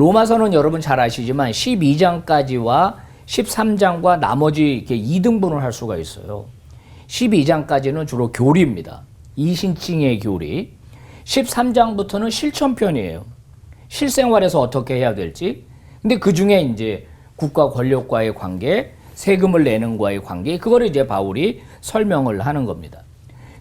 로마서는 여러분 잘 아시지만 12장까지와 13장과 나머지 이렇게 2등분을 할 수가 있어요. 12장까지는 주로 교리입니다. 이신칭의 교리. 13장부터는 실천편이에요. 실생활에서 어떻게 해야 될지. 근데 그 중에 이제 국가 권력과의 관계, 세금을 내는 과의 관계, 그거를 이제 바울이 설명을 하는 겁니다.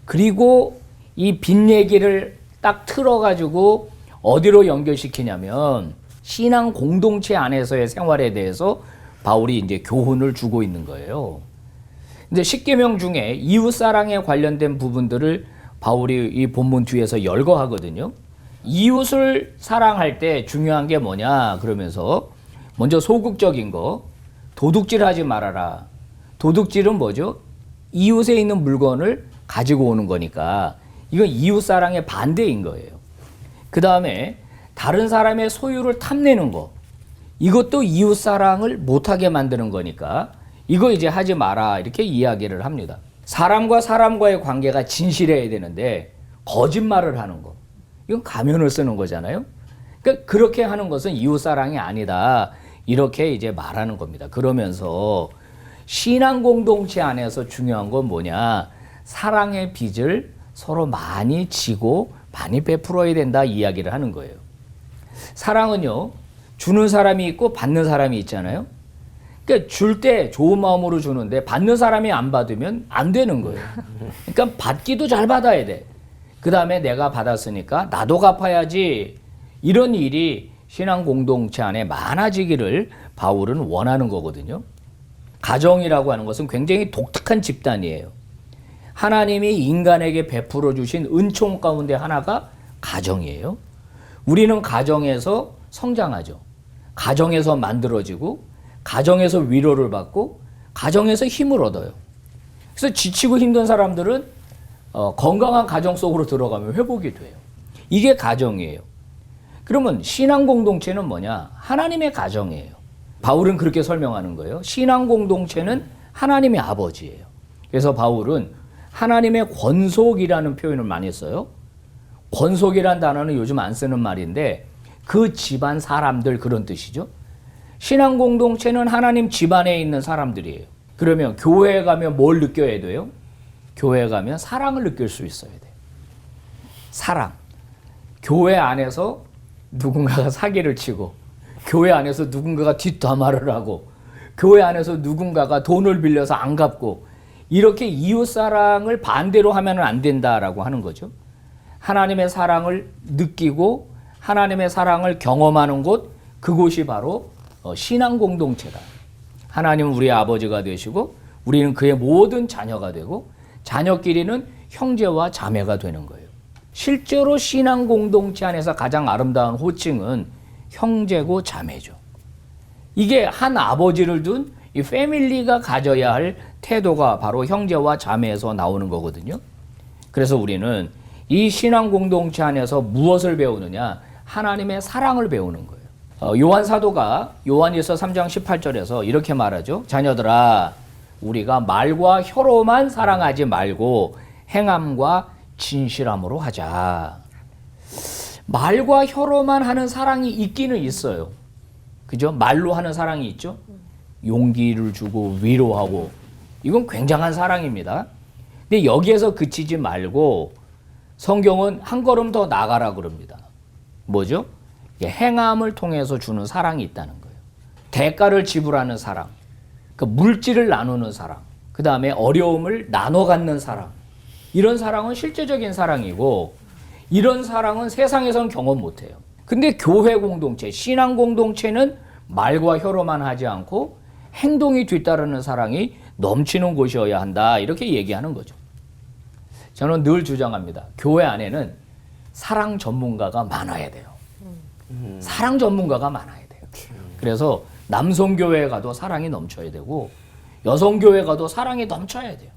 그리고 이 빚 얘기를 딱 틀어가지고 어디로 연결시키냐면 신앙 공동체 안에서의 생활에 대해서 바울이 이제 교훈을 주고 있는 거예요. 근데 십계명 중에 이웃 사랑에 관련된 부분들을 바울이 이 본문 뒤에서 열거하거든요. 이웃을 사랑할 때 중요한 게 뭐냐 그러면서 먼저 소극적인 거, 도둑질하지 말아라. 도둑질은 뭐죠? 이웃에 있는 물건을 가지고 오는 거니까 이건 이웃 사랑의 반대인 거예요. 그 다음에 다른 사람의 소유를 탐내는 거, 이것도 이웃 사랑을 못하게 만드는 거니까 이거 이제 하지 마라 이렇게 이야기를 합니다. 사람과 사람과의 관계가 진실해야 되는데 거짓말을 하는 거, 이건 가면을 쓰는 거잖아요. 그러니까 그렇게 하는 것은 이웃 사랑이 아니다 이렇게 이제 말하는 겁니다. 그러면서 신앙 공동체 안에서 중요한 건 뭐냐, 사랑의 빚을 서로 많이 지고 많이 베풀어야 된다 이야기를 하는 거예요. 사랑은요, 주는 사람이 있고 받는 사람이 있잖아요. 그러니까 줄 때 좋은 마음으로 주는데 받는 사람이 안 받으면 안 되는 거예요. 그러니까 받기도 잘 받아야 돼. 그 다음에 내가 받았으니까 나도 갚아야지. 이런 일이 신앙 공동체 안에 많아지기를 바울은 원하는 거거든요. 가정이라고 하는 것은 굉장히 독특한 집단이에요. 하나님이 인간에게 베풀어 주신 은총 가운데 하나가 가정이에요. 우리는 가정에서 성장하죠. 가정에서 만들어지고, 가정에서 위로를 받고, 가정에서 힘을 얻어요. 그래서 지치고 힘든 사람들은 건강한 가정 속으로 들어가면 회복이 돼요. 이게 가정이에요. 그러면 신앙 공동체는 뭐냐? 하나님의 가정이에요. 바울은 그렇게 설명하는 거예요. 신앙 공동체는 하나님의 아버지예요. 그래서 바울은 하나님의 권속이라는 표현을 많이 써요. 권속이란 단어는 요즘 안 쓰는 말인데 그 집안 사람들 그런 뜻이죠. 신앙 공동체는 하나님 집안에 있는 사람들이에요. 그러면 교회에 가면 뭘 느껴야 돼요? 교회에 가면 사랑을 느낄 수 있어야 돼요. 사랑. 교회 안에서 누군가가 사기를 치고, 교회 안에서 누군가가 뒷담화를 하고, 교회 안에서 누군가가 돈을 빌려서 안 갚고, 이렇게 이웃사랑을 반대로 하면 안 된다라고 하는 거죠. 하나님의 사랑을 느끼고 하나님의 사랑을 경험하는 곳, 그곳이 바로 신앙 공동체다. 하나님은 우리의 아버지가 되시고 우리는 그의 모든 자녀가 되고 자녀끼리는 형제와 자매가 되는 거예요. 실제로 신앙 공동체 안에서 가장 아름다운 호칭은 형제고 자매죠. 이게 한 아버지를 둔 이 패밀리가 가져야 할 태도가 바로 형제와 자매에서 나오는 거거든요. 그래서 우리는 이 신앙 공동체 안에서 무엇을 배우느냐? 하나님의 사랑을 배우는 거예요. 요한 사도가 요한일서 3장 18절에서 이렇게 말하죠. 자녀들아, 우리가 말과 혀로만 사랑하지 말고 행함과 진실함으로 하자. 말과 혀로만 하는 사랑이 있기는 있어요. 그죠? 말로 하는 사랑이 있죠. 용기를 주고 위로하고, 이건 굉장한 사랑입니다. 근데 여기에서 그치지 말고 성경은 한 걸음 더 나가라 그럽니다. 뭐죠? 행함을 통해서 주는 사랑이 있다는 거예요. 대가를 지불하는 사랑, 그 물질을 나누는 사랑, 그 다음에 어려움을 나눠 갖는 사랑, 이런 사랑은 실제적인 사랑이고, 이런 사랑은 세상에선 경험 못해요. 근데 교회 공동체, 신앙 공동체는 말과 혀로만 하지 않고 행동이 뒤따르는 사랑이 넘치는 곳이어야 한다 이렇게 얘기하는 거죠. 저는 늘 주장합니다. 교회 안에는 사랑 전문가가 많아야 돼요. 사랑 전문가가 많아야 돼요. 그래서 남성교회에 가도 사랑이 넘쳐야 되고 여성교회에 가도 사랑이 넘쳐야 돼요.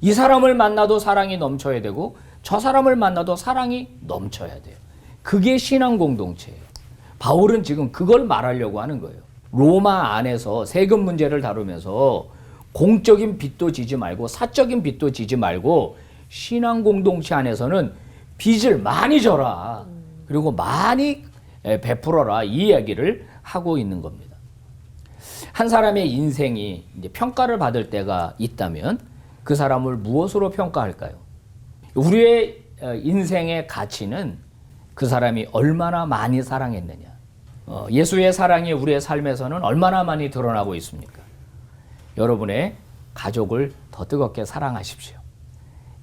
이 사람을 만나도 사랑이 넘쳐야 되고 저 사람을 만나도 사랑이 넘쳐야 돼요. 그게 신앙 공동체예요. 바울은 지금 그걸 말하려고 하는 거예요. 로마 안에서 세금 문제를 다루면서 공적인 빚도 지지 말고 사적인 빚도 지지 말고 신앙 공동체 안에서는 빚을 많이 져라. 그리고 많이 베풀어라 이 이야기를 하고 있는 겁니다. 한 사람의 인생이 이제 평가를 받을 때가 있다면 그 사람을 무엇으로 평가할까요? 우리의 인생의 가치는 그 사람이 얼마나 많이 사랑했느냐. 예수의 사랑이 우리의 삶에서는 얼마나 많이 드러나고 있습니까? 여러분의 가족을 더 뜨겁게 사랑하십시오.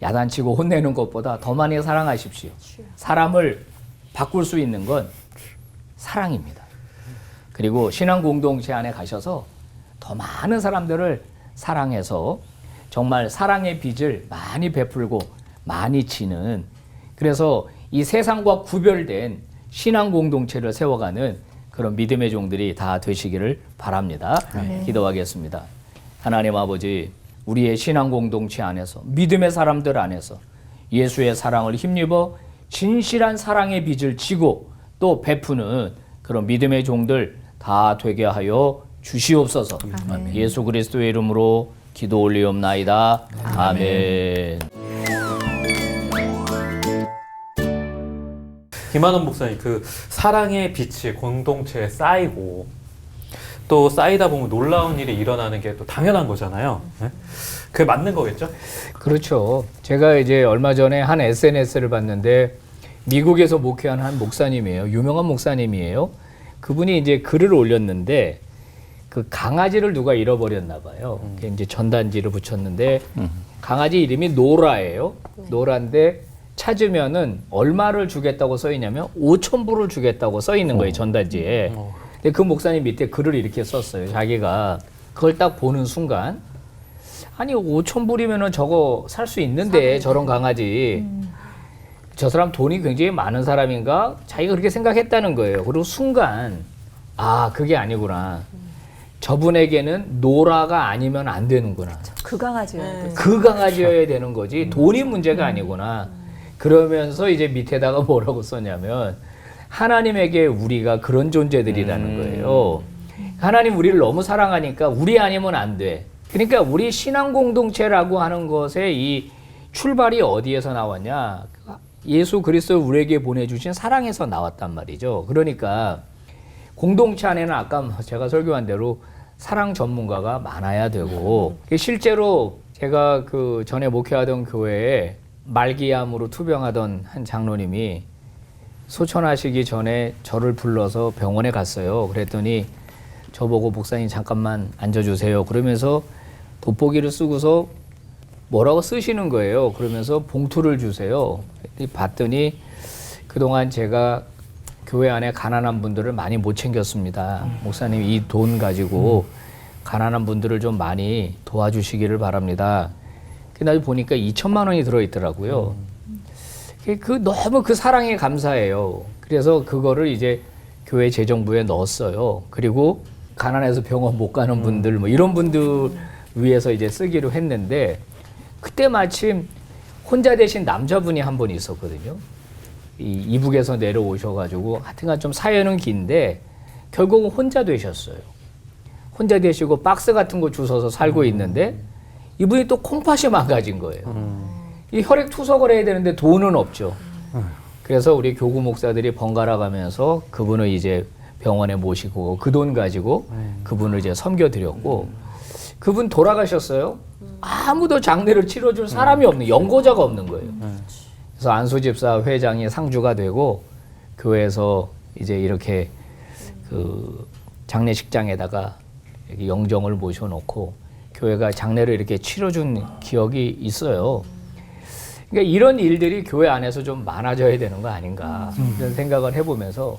야단치고 혼내는 것보다 더 많이 사랑하십시오. 사람을 바꿀 수 있는 건 사랑입니다. 그리고 신앙 공동체 안에 가셔서 더 많은 사람들을 사랑해서 정말 사랑의 빚을 많이 베풀고 많이 지는, 그래서 이 세상과 구별된 신앙 공동체를 세워가는 그런 믿음의 종들이 다 되시기를 바랍니다. 기도하겠습니다. 하나님 아버지, 우리의 신앙 공동체 안에서, 믿음의 사람들 안에서 예수의 사랑을 힘입어 진실한 사랑의 빚을 지고 또 베푸는 그런 믿음의 종들 다 되게 하여 주시옵소서. 아멘. 예수 그리스도의 이름으로 기도 올리옵나이다. 아멘. 김한원 목사님, 그 사랑의 빛이 공동체에 쌓이고 또 쌓이다 보면 놀라운 일이 일어나는 게 또 당연한 거잖아요. 네? 그게 맞는 거겠죠? 그렇죠. 제가 이제 얼마 전에 한 SNS를 봤는데 미국에서 목회한 한 목사님이에요. 유명한 목사님이에요. 그분이 이제 글을 올렸는데 그 강아지를 누가 잃어버렸나 봐요. 이제 전단지를 붙였는데 강아지 이름이 노라예요. 노라인데 찾으면은 얼마를 주겠다고 써 있냐면 5,000불을 주겠다고 써 있는 거예요, 전단지에. 근데 그 목사님 밑에 글을 이렇게 썼어요. 자기가 그걸 딱 보는 순간, 아니 5,000불이면은 저거 살 수 있는데 저런 강아지. 저 사람 돈이 굉장히 많은 사람인가? 자기가 그렇게 생각했다는 거예요. 그리고 순간, 아, 그게 아니구나. 저분에게는 노라가 아니면 안 되는구나. 그 강아지여야 돼. 그 강아지여야 되는 거지. 돈이 문제가 아니구나. 그러면서 이제 밑에다가 뭐라고 썼냐면, 하나님에게 우리가 그런 존재들이라는 거예요. 하나님 우리를 너무 사랑하니까 우리 아니면 안 돼. 그러니까 우리 신앙 공동체라고 하는 것의 이 출발이 어디에서 나왔냐? 예수 그리스도 우리에게 보내주신 사랑에서 나왔단 말이죠. 그러니까 공동체 안에는 아까 제가 설교한 대로 사랑 전문가가 많아야 되고, 실제로 제가 그 전에 목회하던 교회에 말기암으로 투병하던 한 장로님이 소천하시기 전에 저를 불러서 병원에 갔어요. 그랬더니 저보고 목사님 잠깐만 앉아주세요. 그러면서 돋보기를 쓰고서 뭐라고 쓰시는 거예요. 그러면서 봉투를 주세요. 봤더니 그동안 제가 교회 안에 가난한 분들을 많이 못 챙겼습니다. 목사님 이 돈 가지고 가난한 분들을 좀 많이 도와주시기를 바랍니다. 그날 보니까 2천만 원이 들어있더라고요. 너무 그 사랑에 감사해요. 그래서 그거를 이제 교회 재정부에 넣었어요. 그리고 가난해서 병원 못 가는 분들, 뭐 이런 분들 위해서 이제 쓰기로 했는데, 그때 마침 혼자 되신 남자분이 한 분 있었거든요. 이북에서 내려오셔가지고, 하여튼간 좀 사연은 긴데, 결국은 혼자 되셨어요. 혼자 되시고 박스 같은 거 주워서 살고 있는데, 이분이 또 콩팥이 망가진 거예요. 이 혈액 투석을 해야 되는데 돈은 없죠. 그래서 우리 교구 목사들이 번갈아 가면서 그분을 이제 병원에 모시고 그 돈 가지고 그분을 이제 섬겨드렸고, 그분 돌아가셨어요. 아무도 장례를 치러줄 사람이 없는, 연고자가 없는 거예요. 그래서 안수집사 회장이 상주가 되고 교회에서 이제 이렇게 그 장례식장에다가 영정을 모셔놓고 교회가 장례를 이렇게 치러준 기억이 있어요. 그러니까 이런 일들이 교회 안에서 좀 많아져야 되는 거 아닌가 이런 생각을 해보면서,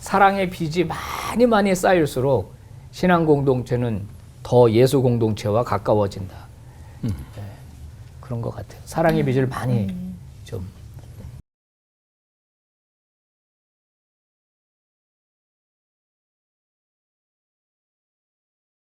사랑의 빚이 많이 쌓일수록 신앙 공동체는 더 예수 공동체와 가까워진다. 네, 그런 것 같아요. 사랑의 빚을 많이 좀